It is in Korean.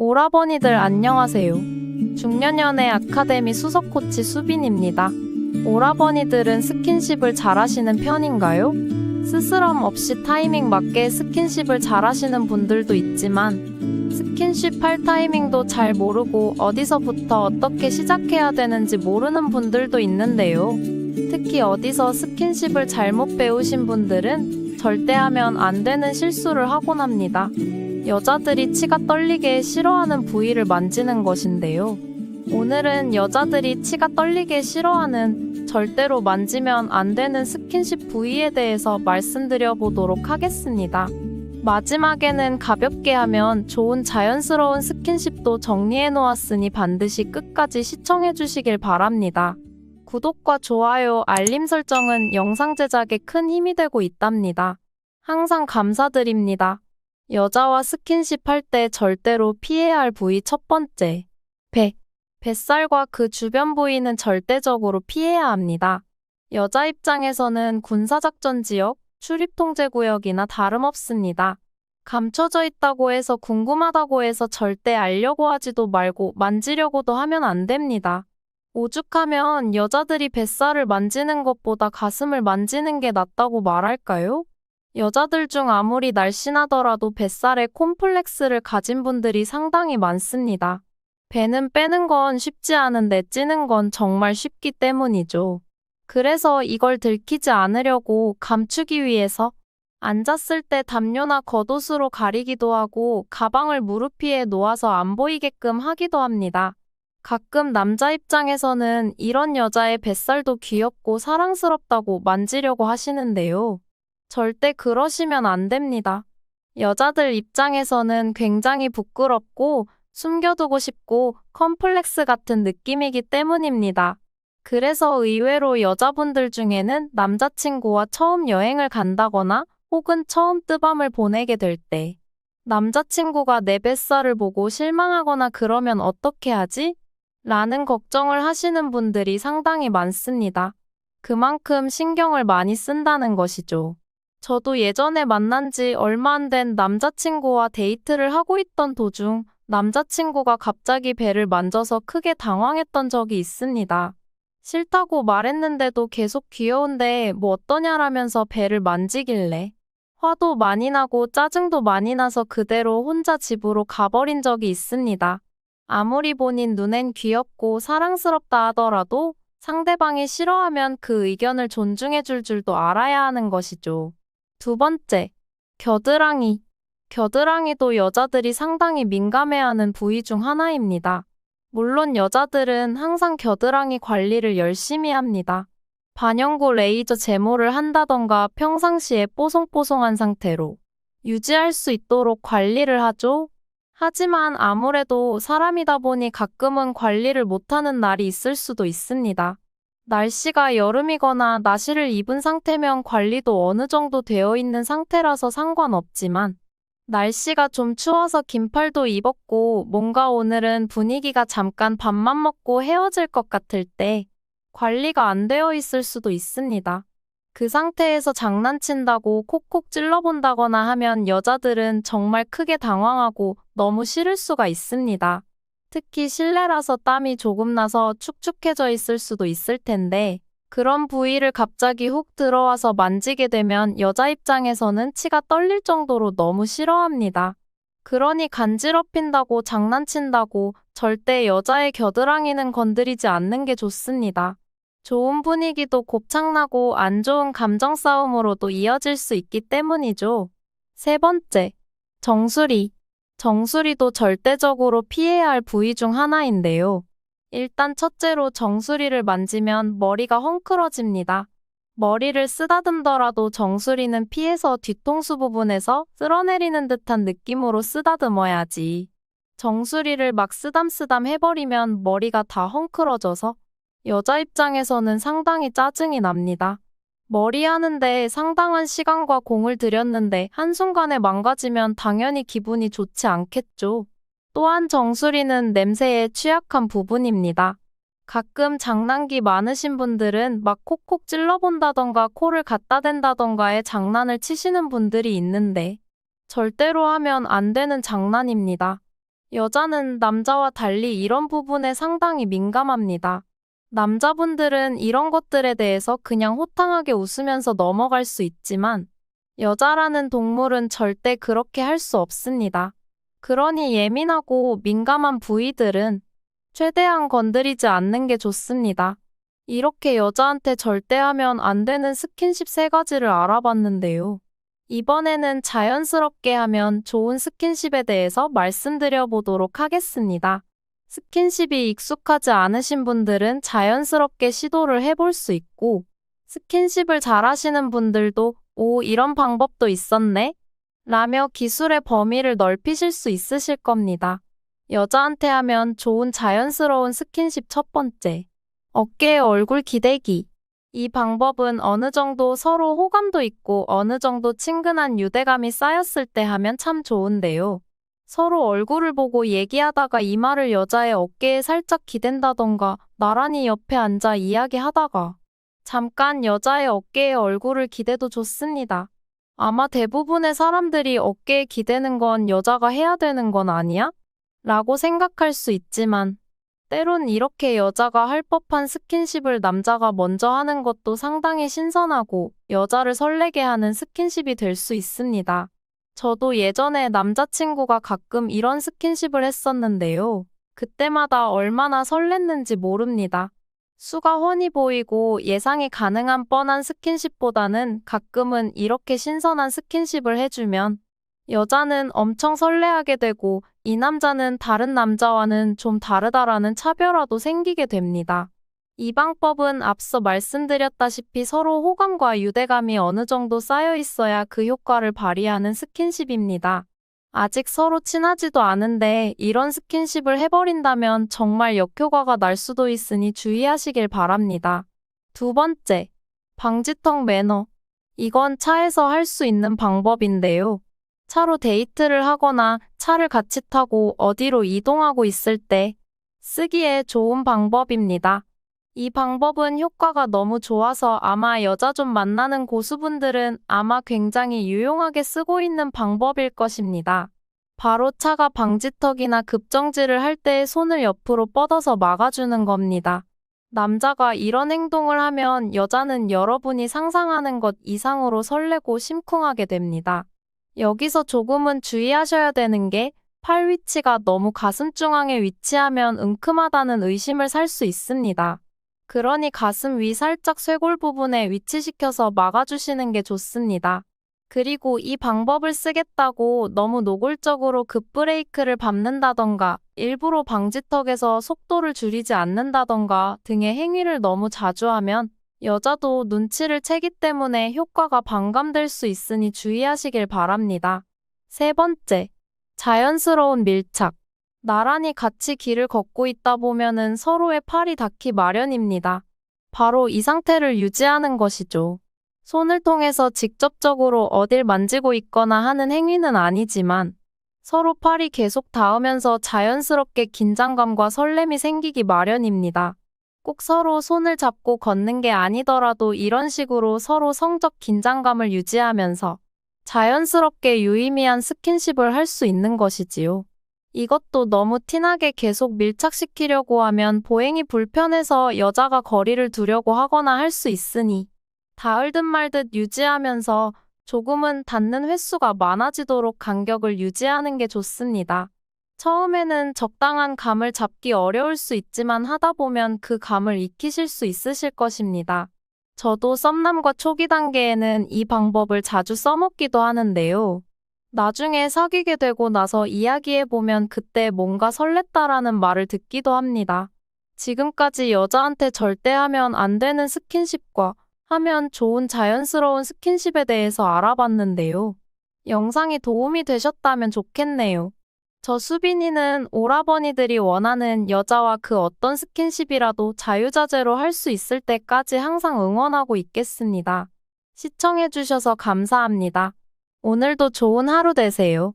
오라버니들 안녕하세요. 중년연애 아카데미 수석 코치 수빈입니다. 오라버니들은 스킨십을 잘하시는 편인가요? 스스럼 없이 타이밍 맞게 스킨십을 잘하시는 분들도 있지만 스킨십 할 타이밍도 잘 모르고 어디서부터 어떻게 시작해야 되는지 모르는 분들도 있는데요. 특히 어디서 스킨십을 잘못 배우신 분들은 절대 하면 안 되는 실수를 하곤 합니다. 여자들이 치가 떨리게 싫어하는 부위를 만지는 것인데요. 오늘은 여자들이 치가 떨리게 싫어하는 절대로 만지면 안 되는 스킨십 부위에 대해서 말씀드려 보도록 하겠습니다. 마지막에는 가볍게 하면 좋은 자연스러운 스킨십도 정리해 놓았으니 반드시 끝까지 시청해 주시길 바랍니다. 구독과 좋아요, 알림 설정은 영상 제작에 큰 힘이 되고 있답니다. 항상 감사드립니다. 여자와 스킨십 할 때 절대로 피해야 할 부위 첫 번째, 배. 뱃살과 그 주변 부위는 절대적으로 피해야 합니다. 여자 입장에서는 군사작전 지역, 출입통제구역이나 다름없습니다. 감춰져 있다고 해서 궁금하다고 해서 절대 알려고 하지도 말고 만지려고도 하면 안 됩니다. 오죽하면 여자들이 뱃살을 만지는 것보다 가슴을 만지는 게 낫다고 말할까요? 여자들 중 아무리 날씬하더라도 뱃살에 콤플렉스를 가진 분들이 상당히 많습니다. 배는 빼는 건 쉽지 않은데 찌는 건 정말 쉽기 때문이죠. 그래서 이걸 들키지 않으려고 감추기 위해서 앉았을 때 담요나 겉옷으로 가리기도 하고 가방을 무릎 위에 놓아서 안 보이게끔 하기도 합니다. 가끔 남자 입장에서는 이런 여자의 뱃살도 귀엽고 사랑스럽다고 만지려고 하시는데요. 절대 그러시면 안 됩니다. 여자들 입장에서는 굉장히 부끄럽고 숨겨두고 싶고 컴플렉스 같은 느낌이기 때문입니다. 그래서 의외로 여자분들 중에는 남자친구와 처음 여행을 간다거나 혹은 처음 뜨밤을 보내게 될 때 남자친구가 내 뱃살을 보고 실망하거나 그러면 어떻게 하지? 라는 걱정을 하시는 분들이 상당히 많습니다. 그만큼 신경을 많이 쓴다는 것이죠. 저도 예전에 만난 지 얼마 안 된 남자친구와 데이트를 하고 있던 도중 남자친구가 갑자기 배를 만져서 크게 당황했던 적이 있습니다. 싫다고 말했는데도 계속 귀여운데 뭐 어떠냐라면서 배를 만지길래 화도 많이 나고 짜증도 많이 나서 그대로 혼자 집으로 가버린 적이 있습니다. 아무리 본인 눈엔 귀엽고 사랑스럽다 하더라도 상대방이 싫어하면 그 의견을 존중해 줄 줄도 알아야 하는 것이죠. 두 번째, 겨드랑이. 겨드랑이도 여자들이 상당히 민감해하는 부위 중 하나입니다. 물론 여자들은 항상 겨드랑이 관리를 열심히 합니다. 반영구 레이저 제모를 한다던가 평상시에 뽀송뽀송한 상태로 유지할 수 있도록 관리를 하죠. 하지만 아무래도 사람이다 보니 가끔은 관리를 못하는 날이 있을 수도 있습니다. 날씨가 여름이거나 나시를 입은 상태면 관리도 어느 정도 되어 있는 상태라서 상관없지만 날씨가 좀 추워서 긴팔도 입었고 뭔가 오늘은 분위기가 잠깐 밥만 먹고 헤어질 것 같을 때 관리가 안 되어 있을 수도 있습니다. 그 상태에서 장난친다고 콕콕 찔러본다거나 하면 여자들은 정말 크게 당황하고 너무 싫을 수가 있습니다. 특히 실내라서 땀이 조금 나서 축축해져 있을 수도 있을 텐데 그런 부위를 갑자기 훅 들어와서 만지게 되면 여자 입장에서는 치가 떨릴 정도로 너무 싫어합니다. 그러니 간지럽힌다고 장난친다고 절대 여자의 겨드랑이는 건드리지 않는 게 좋습니다. 좋은 분위기도 곱창나고 안 좋은 감정 싸움으로도 이어질 수 있기 때문이죠. 세 번째, 정수리. 정수리도 절대적으로 피해야 할 부위 중 하나인데요. 일단 첫째로 정수리를 만지면 머리가 헝클어집니다. 머리를 쓰다듬더라도 정수리는 피해서 뒤통수 부분에서 쓸어내리는 듯한 느낌으로 쓰다듬어야지. 정수리를 막 쓰담쓰담 해버리면 머리가 다 헝클어져서 여자 입장에서는 상당히 짜증이 납니다. 머리 하는데 상당한 시간과 공을 들였는데 한순간에 망가지면 당연히 기분이 좋지 않겠죠. 또한 정수리는 냄새에 취약한 부분입니다. 가끔 장난기 많으신 분들은 막 콕콕 찔러본다던가 코를 갖다 댄다던가의 장난을 치시는 분들이 있는데 절대로 하면 안 되는 장난입니다. 여자는 남자와 달리 이런 부분에 상당히 민감합니다. 남자분들은 이런 것들에 대해서 그냥 호탕하게 웃으면서 넘어갈 수 있지만 여자라는 동물은 절대 그렇게 할 수 없습니다. 그러니 예민하고 민감한 부위들은 최대한 건드리지 않는 게 좋습니다. 이렇게 여자한테 절대 하면 안 되는 스킨십 3가지를 알아봤는데요. 이번에는 자연스럽게 하면 좋은 스킨십에 대해서 말씀드려 보도록 하겠습니다. 스킨십이 익숙하지 않으신 분들은 자연스럽게 시도를 해볼 수 있고, 스킨십을 잘하시는 분들도 오, 이런 방법도 있었네? 라며 기술의 범위를 넓히실 수 있으실 겁니다. 여자한테 하면 좋은 자연스러운 스킨십 첫 번째. 어깨에 얼굴 기대기. 이 방법은 어느 정도 서로 호감도 있고 어느 정도 친근한 유대감이 쌓였을 때 하면 참 좋은데요. 서로 얼굴을 보고 얘기하다가 이마를 여자의 어깨에 살짝 기댄다던가 나란히 옆에 앉아 이야기하다가 잠깐 여자의 어깨에 얼굴을 기대도 좋습니다. 아마 대부분의 사람들이 어깨에 기대는 건 여자가 해야 되는 건 아니야? 라고 생각할 수 있지만 때론 이렇게 여자가 할 법한 스킨십을 남자가 먼저 하는 것도 상당히 신선하고 여자를 설레게 하는 스킨십이 될 수 있습니다. 저도 예전에 남자친구가 가끔 이런 스킨십을 했었는데요. 그때마다 얼마나 설렜는지 모릅니다. 수가 훤히 보이고 예상이 가능한 뻔한 스킨십보다는 가끔은 이렇게 신선한 스킨십을 해주면 여자는 엄청 설레하게 되고 이 남자는 다른 남자와는 좀 다르다라는 차별화도 생기게 됩니다. 이 방법은 앞서 말씀드렸다시피 서로 호감과 유대감이 어느 정도 쌓여 있어야 그 효과를 발휘하는 스킨십입니다. 아직 서로 친하지도 않은데 이런 스킨십을 해버린다면 정말 역효과가 날 수도 있으니 주의하시길 바랍니다. 두 번째, 방지턱 매너. 이건 차에서 할 수 있는 방법인데요. 차로 데이트를 하거나 차를 같이 타고 어디로 이동하고 있을 때 쓰기에 좋은 방법입니다. 이 방법은 효과가 너무 좋아서 아마 여자 좀 만나는 고수분들은 아마 굉장히 유용하게 쓰고 있는 방법일 것입니다. 바로 차가 방지턱이나 급정지를 할 때 손을 옆으로 뻗어서 막아주는 겁니다. 남자가 이런 행동을 하면 여자는 여러분이 상상하는 것 이상으로 설레고 심쿵하게 됩니다. 여기서 조금은 주의하셔야 되는 게 팔 위치가 너무 가슴 중앙에 위치하면 은큼하다는 의심을 살 수 있습니다. 그러니 가슴 위 살짝 쇄골 부분에 위치시켜서 막아주시는 게 좋습니다. 그리고 이 방법을 쓰겠다고 너무 노골적으로 급브레이크를 밟는다던가 일부러 방지턱에서 속도를 줄이지 않는다던가 등의 행위를 너무 자주 하면 여자도 눈치를 채기 때문에 효과가 반감될 수 있으니 주의하시길 바랍니다. 세 번째, 자연스러운 밀착. 나란히 같이 길을 걷고 있다 보면은 서로의 팔이 닿기 마련입니다. 바로 이 상태를 유지하는 것이죠. 손을 통해서 직접적으로 어딜 만지고 있거나 하는 행위는 아니지만 서로 팔이 계속 닿으면서 자연스럽게 긴장감과 설렘이 생기기 마련입니다. 꼭 서로 손을 잡고 걷는 게 아니더라도 이런 식으로 서로 성적 긴장감을 유지하면서 자연스럽게 유의미한 스킨십을 할 수 있는 것이지요. 이것도 너무 티나게 계속 밀착시키려고 하면 보행이 불편해서 여자가 거리를 두려고 하거나 할 수 있으니 닿을 듯 말 듯 유지하면서 조금은 닿는 횟수가 많아지도록 간격을 유지하는 게 좋습니다. 처음에는 적당한 감을 잡기 어려울 수 있지만 하다 보면 그 감을 익히실 수 있으실 것입니다. 저도 썸남과 초기 단계에는 이 방법을 자주 써먹기도 하는데요. 나중에 사귀게 되고 나서 이야기해보면 그때 뭔가 설렜다라는 말을 듣기도 합니다. 지금까지 여자한테 절대 하면 안 되는 스킨십과 하면 좋은 자연스러운 스킨십에 대해서 알아봤는데요. 영상이 도움이 되셨다면 좋겠네요. 저 수빈이는 오라버니들이 원하는 여자와 그 어떤 스킨십이라도 자유자재로 할 수 있을 때까지 항상 응원하고 있겠습니다. 시청해주셔서 감사합니다. 오늘도 좋은 하루 되세요.